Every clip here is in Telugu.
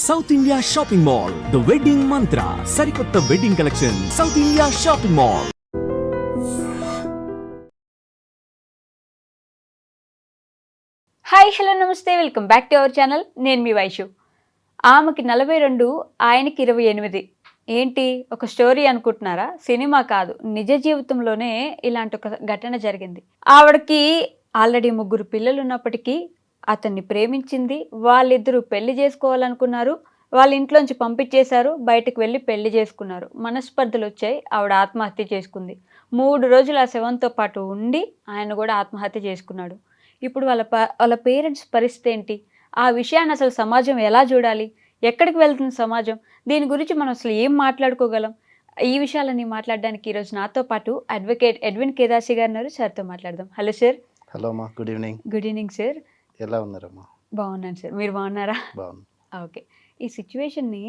South India shopping mall the wedding Mantra సరికొత్త wedding collection south India shopping mall. Hi hello నమస్తే, welcome back to our channel. నేను మీ వైషు. ఆమెకి 42, ఆయనకి 28. ఏంటి ఒక స్టోరీ అనుకుంటున్నారా? సినిమా కాదు, నిజ జీవితంలోనే ఇలాంటి ఒక ఘటన జరిగింది. ఆవిడకి ఆల్రెడీ 3 పిల్లలు ఉన్నప్పటికీ అతన్ని ప్రేమించింది. వాళ్ళిద్దరూ పెళ్లి చేసుకోవాలనుకున్నారు. వాళ్ళ ఇంట్లోంచి పంపించేశారు. బయటకు వెళ్ళి పెళ్లి చేసుకున్నారు. మనస్పర్ధలు వచ్చాయి. ఆవిడ ఆత్మహత్య చేసుకుంది. 3 రోజులు ఆ శవంతో పాటు ఉండి ఆయన కూడా ఆత్మహత్య చేసుకున్నాడు. ఇప్పుడు వాళ్ళ పేరెంట్స్ పరిస్థితి ఏంటి? ఆ విషయాన్ని అసలు సమాజం ఎలా చూడాలి? ఎక్కడికి వెళ్తుంది సమాజం? దీని గురించి మనం అసలు ఏం మాట్లాడుకోగలం? ఈ విషయాలన్నీ మాట్లాడడానికి ఈరోజు నాతో పాటు అడ్వకేట్ ఎడ్విన్ కేదాసి గారు ఉన్నారు. సార్తో మాట్లాడదాం. Hello sir. హలో అమ్మా, good evening. Good evening sir. ఎలా ఉన్నారమ్మా? బాగున్నాను సార్, మీరు బాగున్నారా? బాగున్నా. ఓకే. ఈ సిచ్యువేషన్ని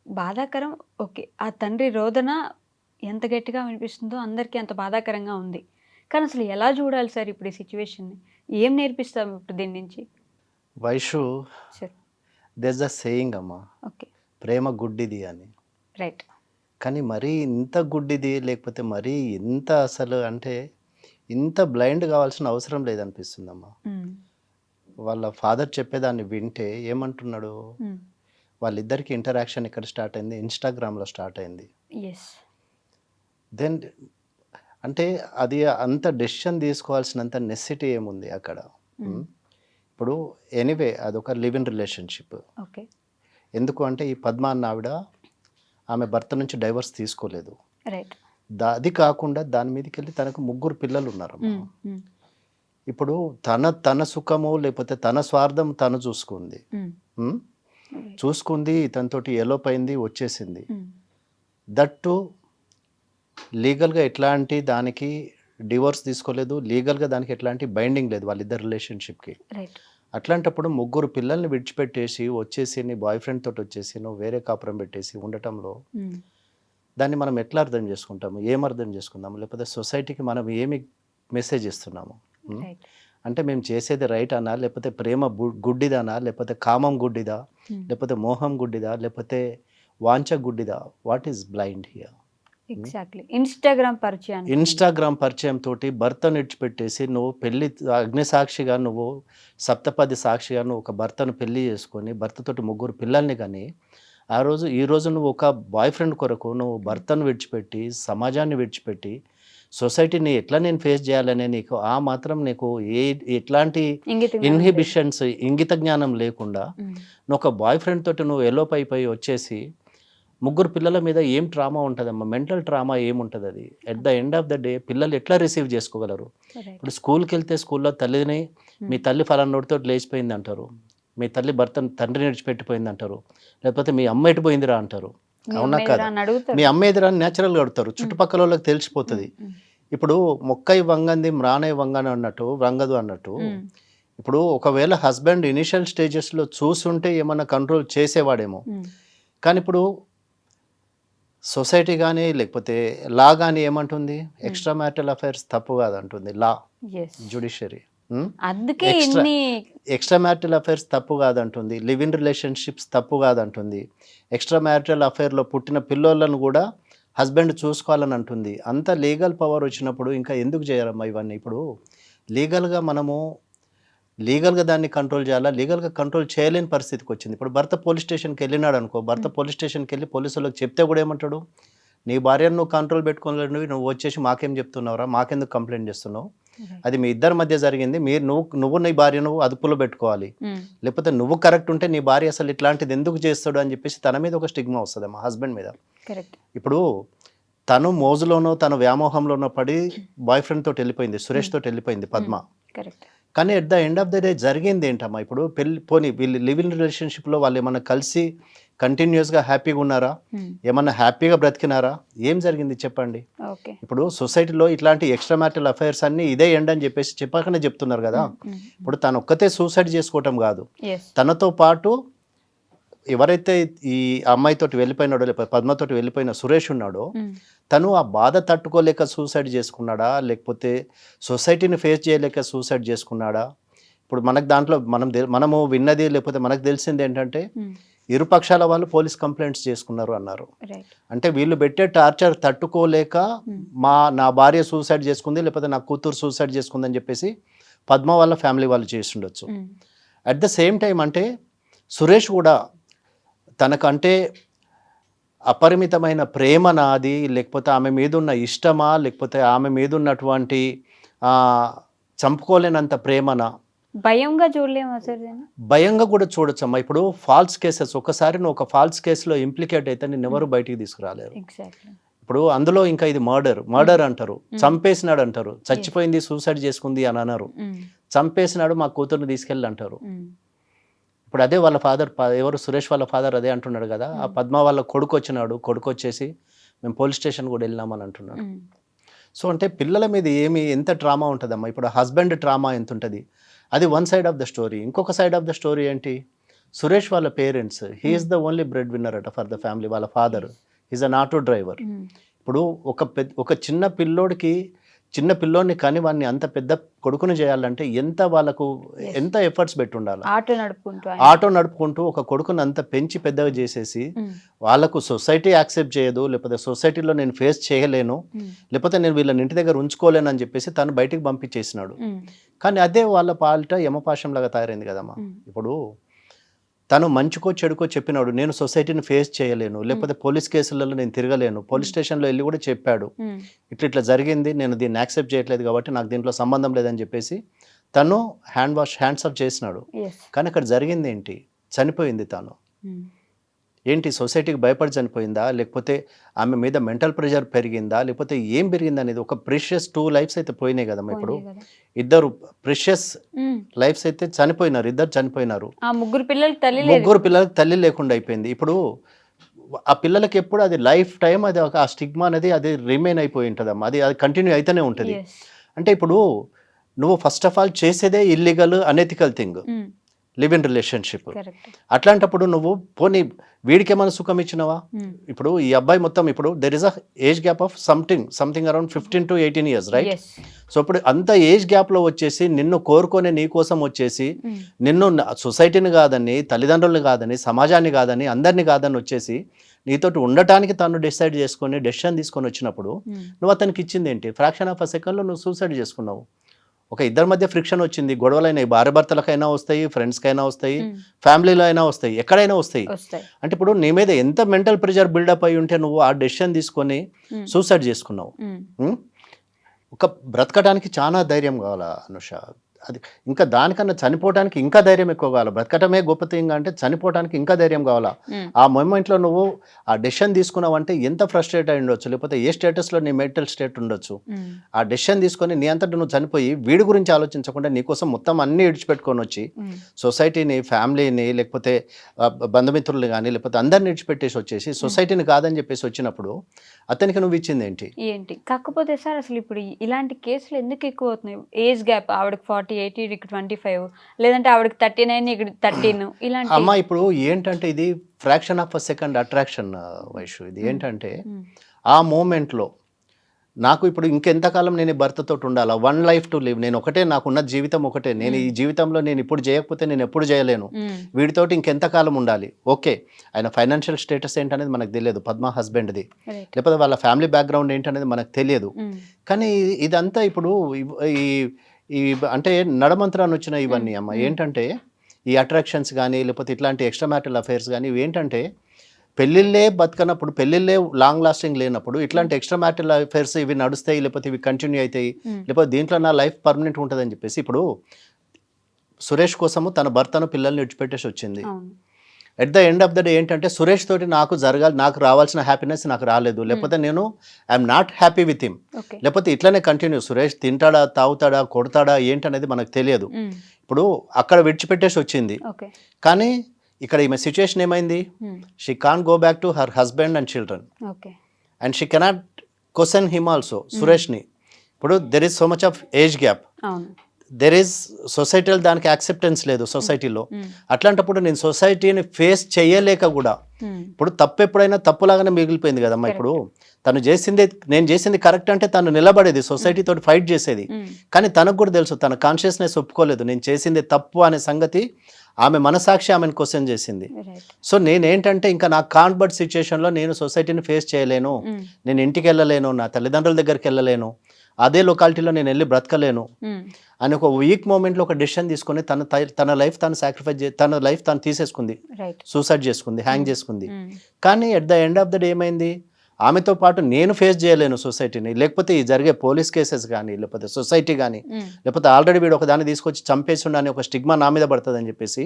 బాధాకరం. ఓకే, ఆ తండ్రి రోదన ఎంత గట్టిగా వినిపిస్తుందో అందరికీ అంత బాధాకరంగా ఉంది. కానీ అసలు ఎలా చూడాలి సార్ ఇప్పుడు ఈ సిచ్యువేషన్ని? ఏం నేర్పిస్తాం ఇప్పుడు దీని నుంచి? వైషు, సార్ దెస్ అ సేయింగ్ అమ్మా, ఓకే, ప్రేమ గుడ్డిది అని. రైట్. కానీ మరీ ఇంత గుడ్డిది, లేకపోతే మరీ ఇంత అసలు అంటే ఇంత బ్లైండ్ కావాల్సిన అవసరం లేదనిపిస్తుందమ్మా. వాళ్ళ ఫాదర్ చెప్పేదాన్ని వింటే ఏమంటున్నాడు, వాళ్ళిద్దరికి ఇంటరాక్షన్ ఎక్కడ స్టార్ట్ అయింది? ఇన్స్టాగ్రామ్లో స్టార్ట్ అయింది. దెన్ అంటే అది అంత డెసిషన్ తీసుకోవాల్సినంత నెసెసిటీ ఏముంది అక్కడ? ఇప్పుడు ఎనీవే అదొక లివ్ ఇన్ రిలేషన్షిప్. ఓకే. ఎందుకు అంటే ఈ పద్మ అన్న ఆవిడ ఆమె భర్త నుంచి డైవర్స్ తీసుకోలేదు. రైట్. అది కాకుండా దాని మీదకి వెళ్ళి తనకు 3 పిల్లలు ఉన్నారు. ఇప్పుడు తన సుఖము లేకపోతే తన స్వార్థం తను చూసుకుంది, ఇతనితోటి ఎలోపైంది, వచ్చేసింది. దట్టు లీగల్గా ఎట్లాంటి దానికి డివోర్స్ తీసుకోలేదు, లీగల్గా దానికి ఎట్లాంటి బైండింగ్ లేదు వాళ్ళిద్దరు రిలేషన్షిప్కి. అట్లాంటప్పుడు 3 పిల్లల్ని విడిచిపెట్టేసి వచ్చేసి నీ బాయ్ ఫ్రెండ్ తోటి వచ్చేసి నువ్వు వేరే కాపురం పెట్టేసి ఉండటంలో దాన్ని మనం ఎట్లా అర్థం చేసుకుంటాము? ఏం అర్థం చేసుకుందాము? లేకపోతే సొసైటీకి మనం ఏమి మెసేజ్ ఇస్తున్నాము? అంటే మేము చేసేది రైట్ అనా, లేకపోతే ప్రేమ గుడ్డిదానా, లేకపోతే కామం గుడ్డిదా, లేకపోతే మోహం గుడ్డిదా, లేకపోతే వాంఛ గుడ్డిదా? What is blind here? Exactly. Instagram పరిచయం తోటి భర్తను విడిచిపెట్టేసి నువ్వు పెళ్లి అగ్నిసాక్షిగా, నువ్వు సప్తపది సాక్షిగా నువ్వు ఒక భర్తను పెళ్లి చేసుకొని భర్తతోటి 3 పిల్లల్ని కానీ ఈ రోజు నువ్వు ఒక బాయ్ ఫ్రెండ్ కొరకు నువ్వు భర్తను విడిచిపెట్టి సమాజాన్ని విడిచిపెట్టి సొసైటీని ఎట్లా నేను ఫేస్ చేయాలనే నీకు ఆ మాత్రం నీకు ఎట్లాంటి ఇన్హిబిషన్స్, ఇంగిత జ్ఞానం లేకుండా నువ్వు ఒక బాయ్ ఫ్రెండ్ తోటి నువ్వు ఎలోప్ అయిపోయి వచ్చేసి 3 పిల్లల మీద ఏం ట్రామా ఉంటుందమ్మా? మెంటల్ ట్రామా ఏముంటుంది? అది at the end of the day పిల్లలు ఎట్లా రిసీవ్ చేసుకోగలరు? ఇప్పుడు స్కూల్కి వెళ్తే స్కూల్లో తల్లిని మీ తల్లి ఫలానోడితో లేచిపోయింది అంటారు, మీ తల్లి తండ్రిని విడిచిపెట్టిపోయింది అంటారు, లేకపోతే మీ అమ్మ ఎటుపోయిందిరా అంటారు. అవునా కదా? మీ అమ్మ ఎదురా న్యాచురల్గా అడుగుతారు, చుట్టుపక్కల వాళ్ళకి తెలిసిపోతుంది. ఇప్పుడు మొక్కై వంగంది మ్రానై వంగని అన్నట్టు వంగదు అన్నట్టు. ఇప్పుడు ఒకవేళ హస్బెండ్ ఇనిషియల్ స్టేజెస్లో చూసుంటే ఏమన్నా కంట్రోల్ చేసేవాడేమో. కానీ ఇప్పుడు సొసైటీ కానీ లేకపోతే లా కానీ ఏమంటుంది? ఎక్స్ట్రా మ్యారిటల్ అఫైర్స్ తప్పు కాదంటుంది లా, జ్యుడిషియరీ. ఎక్స్ట్రా మ్యారిటల్ అఫైర్స్ తప్పు కాదంటుంది, లివ్ ఇన్ రిలేషన్షిప్స్ తప్పు కాదంటుంది, ఎక్స్ట్రా మ్యారిటల్ అఫైర్లో పుట్టిన పిల్లోళ్ళను కూడా హస్బెండ్ చూసుకోవాలని అంటుంది. అంత లీగల్ పవర్ వచ్చినప్పుడు ఇంకా ఎందుకు చేయాలమ్మా ఇవన్నీ? ఇప్పుడు లీగల్గా దాన్ని కంట్రోల్ చేయాలా? లీగల్గా కంట్రోల్ చేయలేని పరిస్థితికి వచ్చింది. ఇప్పుడు భర్త పోలీస్ స్టేషన్కి వెళ్ళినాడు అనుకో, భర్త పోలీస్ స్టేషన్కి వెళ్ళి పోలీసు వాళ్ళకి చెప్తే కూడా ఏమంటాడు? నీ భార్యను నువ్వు కంట్రోల్ పెట్టుకోలేడు, నువ్వు వచ్చేసి మాకేం చెప్తున్నావురా, మాకెందుకు కంప్లైంట్ చేస్తున్నావు? అది మీ ఇద్దరి మధ్య జరిగింది, నువ్వు నీ భార్య నువ్వు అదుపులో పెట్టుకోవాలి, లేకపోతే నువ్వు కరెక్ట్ ఉంటే నీ భార్య అసలు ఇట్లాంటిది ఎందుకు చేస్తాడు అని చెప్పేసి తన మీద ఒక స్టిగ్మా వస్తుంది మా హస్బెండ్ మీద. ఇప్పుడు తను మోజులోనో తన వ్యామోహంలోనో పడి బాయ్ ఫ్రెండ్ తోటి వెళ్ళిపోయింది, సురేష్ తోటి వెళ్ళిపోయింది పద్మ. కానీ at the end of the day జరిగింది ఏంటమ్మా? ఇప్పుడు వీళ్ళు లివ్ ఇన్ రిలేషన్షిప్లో వాళ్ళు ఏమన్నా కలిసి కంటిన్యూస్గా హ్యాపీగా ఉన్నారా? ఏమన్నా హ్యాపీగా బ్రతికినారా? ఏం జరిగింది చెప్పండి? ఇప్పుడు సొసైటీలో ఇట్లాంటి ఎక్స్ట్రా మ్యారిటల్ అఫైర్స్ అన్ని ఇదే ఎండ్ అని చెప్పేసి చెప్పకనే చెప్తున్నారు కదా. ఇప్పుడు తను ఒక్కతే సూసైడ్ చేసుకోవటం కాదు, తనతో పాటు ఎవరైతే ఈ అమ్మాయితోటి వెళ్ళిపోయినాడో, లేకపోతే పద్మతోటి వెళ్ళిపోయిన సురేష్ ఉన్నాడో, తను ఆ బాధ తట్టుకోలేక సూసైడ్ చేసుకున్నాడా, లేకపోతే సొసైటీని ఫేస్ చేయలేక సూసైడ్ చేసుకున్నాడా? ఇప్పుడు మనకు దాంట్లో మనము విన్నది లేకపోతే మనకు తెలిసింది ఏంటంటే ఇరుపక్షాల వాళ్ళు పోలీస్ కంప్లైంట్స్ చేసుకున్నారు అన్నారు. రైట్. అంటే వీళ్ళు పెట్టే టార్చర్ తట్టుకోలేక నా భార్య సూసైడ్ చేసుకుంది లేకపోతే నా కూతురు సూసైడ్ చేసుకుంది అని చెప్పేసి పద్మ వాళ్ళ ఫ్యామిలీ వాళ్ళు చేస్తుండొచ్చు. అట్ ద సేమ్ టైం అంటే సురేష్ కూడా తనకంటే అపరిమితమైన ప్రేమ నాది, లేకపోతే ఆమె మీద ఉన్న ఇష్టమా, లేకపోతే ఆమె మీద ఉన్నటువంటి చంపుకోలేనంత ప్రేమనా, భయంగా చూడలేమా సార్? భయంగా కూడా చూడొచ్చమ్మా. ఇప్పుడు ఫాల్స్ కేసెస్, ఒకసారి నువ్వు ఒక ఫాల్స్ కేసులో ఇంప్లికేట్ అయితే నేను ఎవరు బయటికి తీసుకురాలేరు. ఎగ్జాక్ట్లీ. ఇప్పుడు అందులో ఇంకా ఇది మర్డర్ అంటారు, చంపేసినాడు అంటారు, చచ్చిపోయింది సూసైడ్ చేసుకుంది అని అన్నారు, చంపేసినాడు మా కూతుర్ని తీసుకెళ్ళి అంటారు. ఇప్పుడు అదే వాళ్ళ ఫాదర్, ఎవరు సురేష్ వాళ్ళ ఫాదర్ అదే అంటున్నాడు కదా, ఆ పద్మ వాళ్ళ కొడుకు వచ్చినాడు, కొడుకు వచ్చేసి మేము పోలీస్ స్టేషన్ కూడా వెళ్ళినామని అంటున్నాడు. సో అంటే పిల్లల మీద ఎంత ట్రామా ఉంటుందమ్మా. ఇప్పుడు హస్బెండ్ ట్రామా ఎంత ఉంటుంది, అది one side of the story. ఇంకొక సైడ్ ఆఫ్ ద స్టోరీ ఏంటి, సురేష్ వాళ్ళ parents, he's the only bread winner అట ఫర్ ద ఫ్యామిలీ. వాళ్ళ father is an auto driver. ఇప్పుడు ఒక చిన్న పిల్లోడిని కానీ వాడిని అంత పెద్ద కొడుకుని చేయాలంటే వాళ్ళకు ఎంత ఎఫర్ట్స్ పెట్టి ఉండాలి. ఆటో నడుపుకుంటూ ఒక కొడుకుని అంత పెంచి పెద్దగా చేసేసి వాళ్ళకు సొసైటీ యాక్సెప్ట్ చేయదు, లేకపోతే సొసైటీలో నేను ఫేస్ చేయలేను, లేకపోతే నేను వీళ్ళని ఇంటి దగ్గర ఉంచుకోలేను అని చెప్పేసి తను బయటికి పంపించేసినాడు. కానీ అదే వాళ్ళ పాలిట యమపాశం లాగా తయారైంది కదమ్మా. ఇప్పుడు తను మంచికో చెడుకో చెప్పినాడు, నేను సొసైటీని ఫేస్ చేయలేను, లేకపోతే పోలీస్ కేసులలో నేను తిరగలేను, పోలీస్ స్టేషన్లో వెళ్ళి కూడా చెప్పాడు ఇట్లా జరిగింది, నేను దీన్ని యాక్సెప్ట్ చేయట్లేదు కాబట్టి నాకు దీంట్లో సంబంధం లేదని చెప్పేసి తను హ్యాండ్స్ ఆఫ్ చేసినాడు. కానీ అక్కడ జరిగింది ఏంటి, చనిపోయింది తను. ఏంటి, సొసైటీకి భయపడి చనిపోయిందా, లేకపోతే ఆమె మీద మెంటల్ ప్రెషర్ పెరిగిందా, లేకపోతే ఏం పెరిగింది అనేది. ఒక ప్రిషియస్ 2 lives అయితే పోయినాయి కదమ్మా. ఇప్పుడు ఇద్దరు ప్రిషియస్ లైఫ్స్ అయితే చనిపోయినారు, ఇద్దరు చనిపోయినారు. ముగ్గురు పిల్లలకి తల్లి లేకుండా అయిపోయింది. ఇప్పుడు ఆ పిల్లలకి ఎప్పుడు అది లైఫ్ టైం అది ఆ స్టిగ్మా అనేది అది రిమైన్ అయిపోయి ఉంటుందమ్మా, అది కంటిన్యూ అయితేనే ఉంటుంది. అంటే ఇప్పుడు నువ్వు ఫస్ట్ ఆఫ్ ఆల్ చేసేదే illegal unethical thing, live in relationship. అట్లాంటప్పుడు నువ్వు పోనీ వీడికి ఏమైనా సుఖం ఇచ్చినవా? ఇప్పుడు ఈ అబ్బాయి మొత్తం ఇప్పుడు there is a age gap of something around 15 to 18 years, right? So ఇప్పుడు అంత ఏజ్ గ్యాప్లో వచ్చేసి నిన్ను కోరుకొని నీ కోసం వచ్చేసి నిన్ను సొసైటీని కాదని, తల్లిదండ్రులను కాదని, సమాజాన్ని కాదని, అందరినీ కాదని వచ్చేసి నీతోటి ఉండటానికి తను డెసిషన్ తీసుకొని వచ్చినప్పుడు నువ్వు అతనికి ఇచ్చింది ఏంటి? ఫ్రాక్షన్ ఆఫ్ అ సెకండ్లో నువ్వు సూసైడ్ చేసుకున్నావు. ఒక ఇద్దరి మధ్య ఫ్రిక్షన్ వచ్చింది, గొడవలైనాయి, భార్య భర్తలకైనా వస్తాయి, ఫ్రెండ్స్కైనా వస్తాయి, ఫ్యామిలీలో అయినా వస్తాయి, ఎక్కడైనా వస్తాయి. అంటే ఇప్పుడు నీ మీద ఎంత మెంటల్ ప్రెషర్ బిల్డప్ అయి ఉంటే నువ్వు ఆ డెసిషన్ తీసుకొని సూసైడ్ చేసుకున్నావు. ఒక బ్రతకడానికి చాలా ధైర్యం కావాలా అనుష. అది ఇంకా దానికన్నా చనిపోవడానికి ఇంకా ధైర్యం ఎక్కువ కావాలి. బ్రతకటమే గొప్ప థింగ్ అంటే చనిపోవడానికి ఇంకా ధైర్యం కావాలా. ఆ మూమెంట్లో నువ్వు ఆ డెసిషన్ తీసుకున్నావు అంటే ఎంత ఫ్రస్ట్రేట్ అయి ఉండొచ్చు, లేకపోతే ఏ స్టేటస్లో నీ మెంటల్ స్టేట్ ఉండొచ్చు. ఆ డెసిషన్ తీసుకొని నీ అంతటా నువ్వు చనిపోయి వీడి గురించి ఆలోచించకుండా నీకోసం మొత్తం అన్ని విడిచిపెట్టుకొని వచ్చి సొసైటీని, ఫ్యామిలీని, లేకపోతే బంధుమిత్రులు కానీ లేకపోతే అందరిని విడిచిపెట్టేసి వచ్చేసి సొసైటీని కాదని చెప్పేసి వచ్చినప్పుడు అతనికి నువ్వు ఇచ్చింది ఏంటి? కాకపోతే సార్ అసలు ఇప్పుడు ఇలాంటి కేసులు ఎందుకు ఎక్కువ అవుతున్నాయి? ఏజ్ గ్యాప్, ఆవిడకి 40-80, ఇక్కడికి 25, లేదంటే ఆవిడకి 39, ఇక్కడ 13, ఇలాంటి. అమ్మా ఇప్పుడు ఏంటంటే ఇది fraction of a second attraction Vaishu. ఇది ఏంటంటే ఆ మూమెంట్లో నాకు ఇప్పుడు ఇంకెంతకాలం నేను భర్తతో ఉండాలా, 1 life to live, నేను ఒకటే, నాకున్న జీవితం ఒకటే, నేను ఈ జీవితంలో నేను ఇప్పుడు చేయకపోతే నేను ఎప్పుడు చేయలేను, వీడితోటి ఇంకెంతకాలం ఉండాలి. ఓకే, ఆయన ఫైనాన్షియల్ స్టేటస్ ఏంటనేది మనకు తెలియదు, పద్మ హస్బెండ్ది, లేకపోతే వాళ్ళ ఫ్యామిలీ బ్యాక్గ్రౌండ్ ఏంటనేది మనకు తెలియదు. కానీ ఇదంతా ఇప్పుడు ఈ అంటే నడమంత్రాన్ని వచ్చిన ఇవన్నీ అమ్మ ఏంటంటే ఈ అట్రాక్షన్స్ కానీ లేకపోతే ఇట్లాంటి ఎక్స్ట్రా మ్యారిటల్ అఫైర్స్ కానీ ఇవి ఏంటంటే పెళ్ళిళ్ళే బతకనప్పుడు, పెళ్ళిళ్ళే లాంగ్ లాస్టింగ్ లేనప్పుడు ఇట్లాంటి ఎక్స్ట్రా మ్యారిటల్ అఫైర్స్ ఇవి నడుస్తాయి, లేకపోతే ఇవి కంటిన్యూ అవుతాయి, లేకపోతే దీంట్లో నా లైఫ్ పర్మనెంట్ ఉంటుందని చెప్పేసి ఇప్పుడు సురేష్ కోసము తన భర్తను పిల్లల్ని విడిచిపెట్టేసి వచ్చింది. At the end of the day ఏంటంటే సురేష్ తోటి నాకు రావాల్సిన హ్యాపీనెస్ నాకు రాలేదు, లేకపోతే నేను I'm not happy with him, లేకపోతే ఇట్లనే కంటిన్యూ సురేష్ తింటాడా, తాగుతాడా, కొడతాడా ఏంటనేది మనకు తెలియదు. ఇప్పుడు అక్కడ విడిచిపెట్టేసి వచ్చింది, కానీ ఇక్కడ ఈమె సిచ్యుయేషన్ ఏమైంది, she can go back to her husband and children and she cannot question him also, సురేష్ని. ఇప్పుడు there is so much of age gap, there is సొసైటీలో దానికి యాక్సెప్టెన్స్ లేదు సొసైటీలో. అట్లాంటప్పుడు నేను సొసైటీని ఫేస్ చేయలేక కూడా ఇప్పుడు తప్పు ఎప్పుడైనా తప్పులాగానే మిగిలిపోయింది కదమ్మా. ఇప్పుడు నేను చేసింది కరెక్ట్ అంటే తను నిలబడేది, సొసైటీ తోటి ఫైట్ చేసేది, కానీ తనకు కూడా తెలుసు, తన కాన్షియస్నెస్ ఒప్పుకోలేదు నేను చేసింది తప్పు అనే సంగతి ఆమె మనసాక్షి ఆమెను క్వశ్చన్ చేసింది. రైట్. సో నేనేంటంటే ఇంకా నాకు కాన్బర్ట్ సిచ్యుయేషన్లో నేను సొసైటీని ఫేస్ చేయలేను, నేను ఇంటికి వెళ్ళలేను, నా తల్లిదండ్రుల దగ్గరికి వెళ్ళలేను, అదే లొకాలిటీలో నేను వెళ్ళి బ్రతకలేను అని ఒక వీక్ మూమెంట్లో ఒక డెసిషన్ తీసుకొని తన లైఫ్ తను సాక్రిఫైస్ తన లైఫ్ తను తీసేసుకుంది, రైట్. సూసైడ్ చేసుకుంది, హ్యాంగ్ చేసుకుంది. కానీ at the end of the day ఏమైంది, ఆమెతో పాటు నేను ఫేస్ చేయలేను సొసైటీని, లేకపోతే ఈ జరిగే పోలీస్ కేసెస్ కానీ, లేకపోతే సొసైటీ కానీ, లేకపోతే ఆల్రెడీ వీడు ఒక దాన్ని తీసుకొచ్చి చంపేసిండు అని ఒక స్టిగ్మా నా మీద పడుతుంది అని చెప్పేసి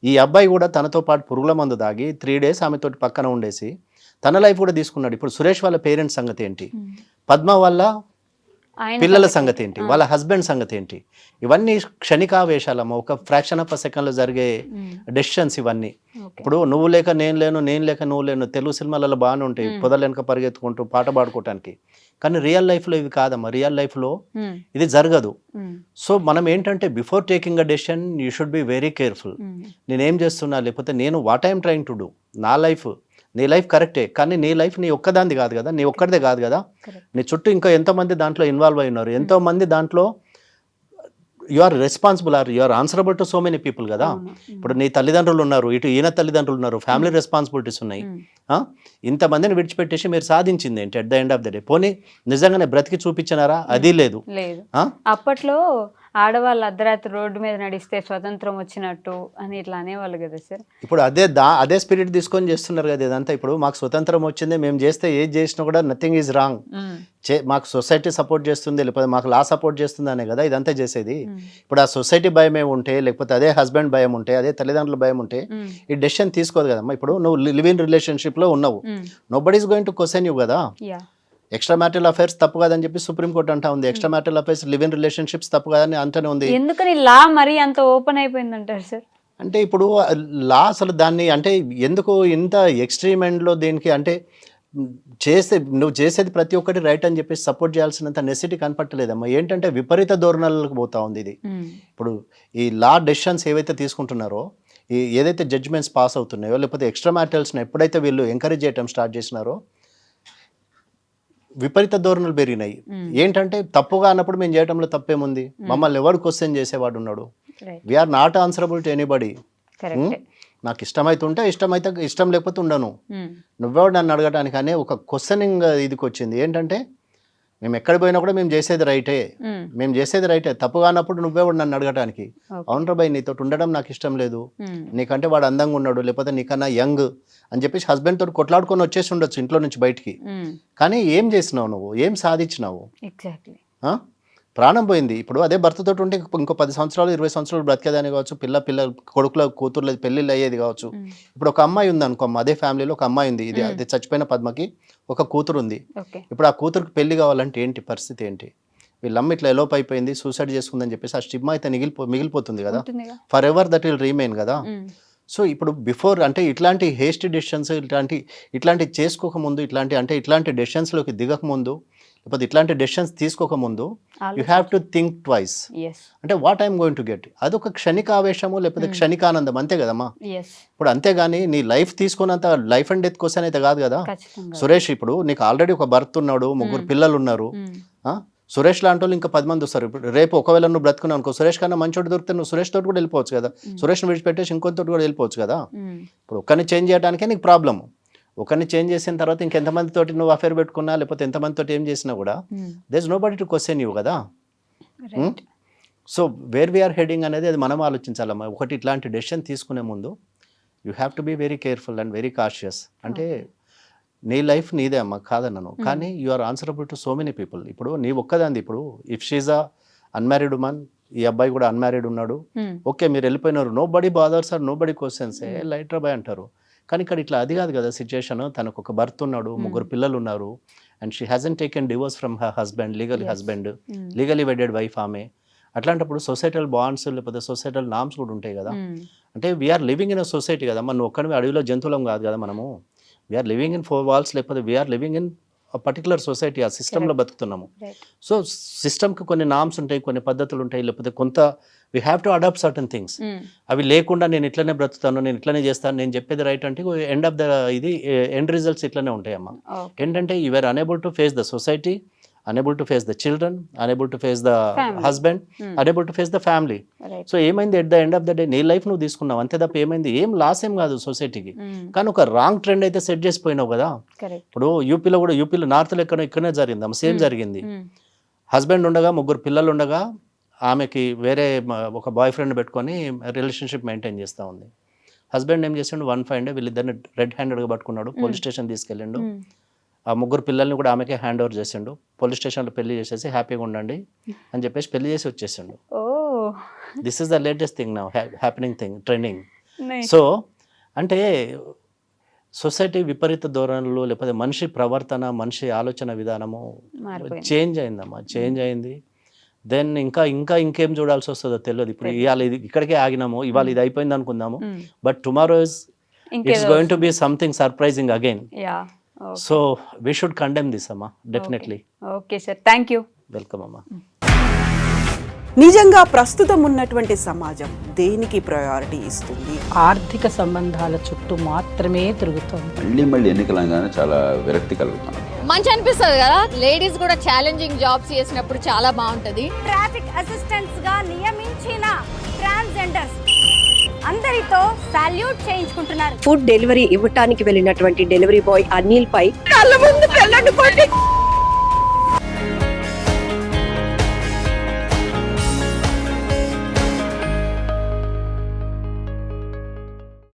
ఈ అబ్బాయి కూడా తనతో పాటు పురుగుల మందు దాగి 3 days ఆమెతోటి పక్కన ఉండేసి తన లైఫ్ కూడా తీసుకున్నాడు. ఇప్పుడు సురేష్ వాళ్ళ పేరెంట్స్ సంగతి ఏంటి, పద్మ వాళ్ళ పిల్లల సంగతి ఏంటి, వాళ్ళ హస్బెండ్ సంగతి ఏంటి, ఇవన్నీ క్షణికావేశాలమ్మ, ఒక ఫ్రాక్షన్ ఆఫ్ అ సెకండ్లో జరిగే డెసిషన్స్ ఇవన్నీ. ఇప్పుడు నువ్వు లేక నేను లేను, నేను లేక నువ్వు లేను, తెలుగు సినిమాలలో బాగానే ఉంటాయి, పొదల వెనక పరిగెత్తుకుంటూ పాట పాడుకోవటానికి. కానీ రియల్ లైఫ్లో ఇవి కాదమ్మా, రియల్ లైఫ్లో ఇది జరగదు. సో మనం ఏంటంటే before taking a decision you should be very careful. నేనేం చేస్తున్నా, లేకపోతే నేను what I'm trying to do, నా లైఫ్, నీ లైఫ్ కరెక్టే కానీ నీ లైఫ్ నీ ఒక్కదాంది కాదు కదా, నీ ఒక్కడిదే కాదు కదా, నీ చుట్టూ ఇంకా ఎంతోమంది దాంట్లో ఇన్వాల్వ్ అయి ఉన్నారు, ఎంతోమంది దాంట్లో you are responsible, you are answerable to so many people కదా. ఇప్పుడు నీ తల్లిదండ్రులు ఉన్నారు, ఇటు ఈయన తల్లిదండ్రులు ఉన్నారు, ఫ్యామిలీ రెస్పాన్సిబిలిటీస్ ఉన్నాయి. ఇంతమందిని విడిచిపెట్టేసి మీరు సాధించింది ఏంటి at the end of the day? పోనీ నిజంగానే బ్రతికి చూపించినారా? అది లేదు. అప్పట్లో ఆడవాళ్ళు అర్ధరాత్రి రోడ్డు మీద నడిస్తే స్వతంత్రం వచ్చినట్టు అని ఇట్లా అనేవాళ్ళు కదా సార్. ఇప్పుడు అదే స్పిరిట్ తీసుకొని చేస్తున్నారు కదా ఇదంతా. ఇప్పుడు మాకు స్వతంత్రం వచ్చింది, మేము చేస్తే ఏది చేసినా కూడా నథింగ్ ఈజ్ రాంగ్, మాకు సొసైటీ సపోర్ట్ చేస్తుంది, లేకపోతే మాకు లా సపోర్ట్ చేస్తుంది అనే కదా ఇదంతా చేసేది. ఇప్పుడు ఆ సొసైటీ భయం ఉంటే, లేకపోతే అదే హస్బెండ్ భయం ఉంటే, అదే తల్లిదండ్రుల భయం ఉంటే ఈ డెసిషన్ తీసుకోదు కదమ్మా. ఇప్పుడు నువ్వు లివ్ ఇన్ రిలేషన్షిప్ లో ఉన్నావు, nobody is going to question you కదా. ఎక్స్ట్రా మ్యారిటల్ అఫైర్స్ తప్పు కాదని చెప్పి సుప్రీంకోర్టు అంటా ఉంది, extra marital affairs live in relationships తప్పు కాదని అంటనే ఉంది. ఎందుకని లా మరి అంత ఓపెన్ అయిపోయిందంటారు సార్? అంటే ఇప్పుడు లా అసలు దాన్ని అంటే ఎందుకు ఇంత ఎక్స్ట్రీమ్ ఎండ్లో దేనికి అంటే నువ్వు చేసేది ప్రతి ఒక్కటి రైట్ అని చెప్పేసి సపోర్ట్ చేయాల్సినంత నెసిటీ కనపట్టలేదమ్మా. ఏంటంటే విపరీత ధోరణులకు పోతా ఉంది ఇది. ఇప్పుడు ఈ లా డెసిషన్స్ ఏవైతే తీసుకుంటున్నారో, ఏదైతే జడ్జిమెంట్స్ పాస్ అవుతున్నాయో, లేకపోతే ఎక్స్ట్రా మ్యారిటల్స్ని ఎప్పుడైతే వీళ్ళు ఎంకరేజ్ చేయడం స్టార్ట్ చేసినారో విపరీత ధోరణులు పెరిగినాయి. ఏంటంటే తప్పుగా అన్నప్పుడు మేము చేయడంలో తప్పేముంది, మమ్మల్ని ఎవరు క్వశ్చన్ చేసేవాడు ఉన్నాడు, we're not answerable to anybody. నాకు ఇష్టమైతే ఇష్టం లేకపోతే ఉండను, నువ్వెవడు నన్ను అడగటానికి అనే ఒక క్వశ్చనింగ్ ఇదికి వచ్చింది. ఏంటంటే మేము ఎక్కడ పోయినా కూడా మేము చేసేది రైటే, తప్పుగా అన్నప్పుడు నువ్వెవడు నన్ను అడగటానికి, అవునరా బాయ్ నీతో ఉండడం నాకు ఇష్టం లేదు, నీకంటే వాడు అందంగా ఉన్నాడు, లేకపోతే నీకన్నా యంగ్ అని చెప్పేసి హస్బెండ్ తోటి కొట్లాడుకొని వచ్చేసి ఉండొచ్చు ఇంట్లో నుంచి బయటికి. కానీ ఏం చేసినావు నువ్వు, ఏం సాధించినావు? ప్రాణం పోయింది. ఇప్పుడు అదే భర్తతో ఉంటే ఇంకో 10 సంవత్సరాలు 20 సంవత్సరాలు బ్రతికేదాన్ని కావచ్చు, పిల్ల కొడుకుల కూతుర్ల పెళ్ళిళ్ళు అయ్యేది కావచ్చు. ఇప్పుడు ఒక అమ్మాయి ఉంది అనుకో, అదే ఫ్యామిలీలో ఒక అమ్మాయి ఉంది, ఇది చచ్చిపోయిన పద్మకి ఒక కూతురు ఉంది. ఇప్పుడు ఆ కూతురుకి పెళ్లి కావాలంటే ఏంటి పరిస్థితి ఏంటి? వీళ్ళమ్మ ఇట్లా ఎలోప్ అయిపోయింది, సూసైడ్ చేసుకుందని చెప్పేసి ఆ స్టిగ్మా అయితే మిగిలిపోతుంది కదా, for ever that will remain కదా. సో ఇప్పుడు బిఫోర్ అంటే ఇట్లాంటి హేస్టీ డెసిషన్స్ ఇట్లాంటి చేసుకోకముందు, ఇట్లాంటి డెసిషన్స్లోకి దిగకముందు, లేకపోతే ఇట్లాంటి డెసిషన్స్ తీసుకోకముందు you have to think twice. అంటే what I'm going to get, అదొక క్షణిక ఆవేశము లేకపోతే క్షణికానందం అంతే కదమ్మా. ఇప్పుడు అంతేగాని నీ లైఫ్ తీసుకున్నంత లైఫ్ అండ్ డెత్ క్వశ్చన్ అయితే కాదు కదా. సురేష్ ఇప్పుడు నీకు ఆల్రెడీ ఒక భర్త ఉన్నాడు, 3 పిల్లలు ఉన్నారు. సురేష్ లాంటి వాళ్ళు ఇంకా 10 మంది వస్తారు. ఇప్పుడు రేపు ఒకవేళ నువ్వు బ్రతుకున్నావు అనుకో, సురేష్ కన్నా మంచోడు దొరికితే నువ్వు సురేష్ తోటి కూడా వెళ్ళిపోవచ్చు కదా, సురేష్ని విడిచిపెట్టేసి ఇంకొంతోటి కూడా వెళ్ళిపోవచ్చు కదా. ఇప్పుడు ఒక్కరిని చేంజ్ చేయడానికే నీకు ప్రాబ్లము. ఒకరిని చేంజ్ చేసిన తర్వాత ఇంకెంతమంది తోటి నువ్వు అఫేర్ పెట్టుకున్నా, లేకపోతే ఎంతమంది తోటి ఏం చేసినా కూడా there is nobody to question you కదా. సో వేర్ వీఆర్ హెడింగ్ అనేది అది మనం ఆలోచించాలమ్మా. ఒకటి ఇట్లాంటి డెసిషన్ తీసుకునే ముందు you have to be very careful and very cautious. అంటే నీ లైఫ్ నీదే అమ్మ కాదన్నాను, కానీ you are answerable to so many people. ఇప్పుడు నీ ఒక్కదాంది. ఇప్పుడు if she's a unmarried woman, ఈ అబ్బాయి కూడా అన్మ్యారీడ్ ఉన్నాడు, ఓకే మీరు వెళ్ళిపోయినారు, nobody bothers or no body questions, light రాబాయ్ అంటారు. కానీ ఇక్కడ ఇట్లా అది కాదు కదా సిచ్యుయేషన్. తనకు ఒక భర్త ఉన్నాడు, 3 పిల్లలు ఉన్నారు, and she has taken divorce from her husband, legally wedded wife ఆమె. అట్లాంటప్పుడు సొసైటల్ బాండ్స్ లేకపోతే సొసైటల్ నామ్స్ కూడా ఉంటాయి కదా. అంటే we're living in a society కదా, మనం ఒక్కడివి అడవిలో జంతువులం కాదు కదా మనము. వీఆర్ లివింగ్ ఇన్ 4 walls, లేకపోతే we're living in particular society, ఆ సిస్టంలో బతుకుతున్నాము. సో సిస్టమ్కి కొన్ని నామ్స్ ఉంటాయి, కొన్ని పద్ధతులు ఉంటాయి, లేకపోతే కొంత we have to adopt certain things. అవి లేకుండా నేను ఇట్లనే బ్రతుకుతాను, నేను ఇట్లనే చేస్తాను, నేను చెప్పేది రైట్ అంటే end of the end results ఇట్లనే ఉంటాయమ్మా. ఏంటంటే you are unable to face the society, unable to face the children, unable to face the Family. husband, unable to face the family. Right. So ఏమైంది at the end of the day నీ లైఫ్ నువ్వు తీసుకున్నావు అంతే తప్ప ఏమైంది, ఏం లాస్ ఏం కాదు సొసైటీకి. కానీ ఒక రాంగ్ ట్రెండ్ అయితే సెట్ చేసిపోయినావు కదా. కరెక్ట్. ఇప్పుడు యూపీలో నార్త్లో ఇక్కడనే జరిగింది, సేమ్ జరిగింది. హస్బెండ్ ఉండగా 3 పిల్లలు ఉండగా ఆమెకి వేరే ఒక బాయ్ ఫ్రెండ్ పెట్టుకొని రిలేషన్షిప్ మెయింటైన్ చేస్తూ ఉంది. హస్బెండ్ ఏం చేసిండు, 1 fine day వీళ్ళిద్దరిని రెడ్ హ్యాండెడ్గా పట్టుకున్నాడు, పోలీస్ స్టేషన్ తీసుకెళ్ళిండు. ఆ 3 పిల్లల్ని కూడా ఆమెకే హ్యాండ్ ఓవర్ చేసిండు. పోలీస్ స్టేషన్లో పెళ్లి చేసేసి హ్యాపీగా ఉండండి అని చెప్పేసి పెళ్లి చేసి వచ్చేసిండు. Oh this is the latest thing now happening thing trending. Nice. So అంటే సొసైటీ విపరీత ధోరణులు లేకపోతే మనిషి ప్రవర్తన, మనిషి ఆలోచన విధానము మారిపోయింది. చేంజ్ అయిందమ్మా, చేంజ్ అయింది. దెన్ ఇంకేం చూడాల్సి వస్తుందో తెలియదు. ఇప్పుడు ఇవాళ ఇది ఇక్కడికే ఆగినాము, ఇవాళ ఇది అయిపోయింది అనుకుందాము, but tomorrow it's going to be something surprising again. Yeah. So we should condemn this అమ్మా, definitely. Okay sir, thank you. Welcome అమ్మా. నిజంగా ప్రస్తుతం ఉన్నటువంటి సమాజం దేనికి ప్రయారిటీ ఇస్తుంది? ఆర్థిక సంబంధాల చుట్టూ మాత్రమే తిరుగుతోంది. మళ్ళీ ఎన్నికలంగానే చాలా విరక్తి కలుగుతున్నాం. మంచి అనిపిస్తుంది కదా, లేడీస్ కూడా ఛాలెంజింగ్ జాబ్స్ చేసినప్పుడు చాలా బాగుంటది. ట్రాఫిక్ అసిస్టెంట్స్ గా నియమించిన ట్రాన్స్జెండర్స్ అందరితో సాల్యూట్ చేయించుకుంటున్నారు. ఫుడ్ డెలివరీ ఇవ్వటానికి వెళ్ళినటువంటి డెలివరీ బాయ్ అనిల్ పై కళ్ళ ముందు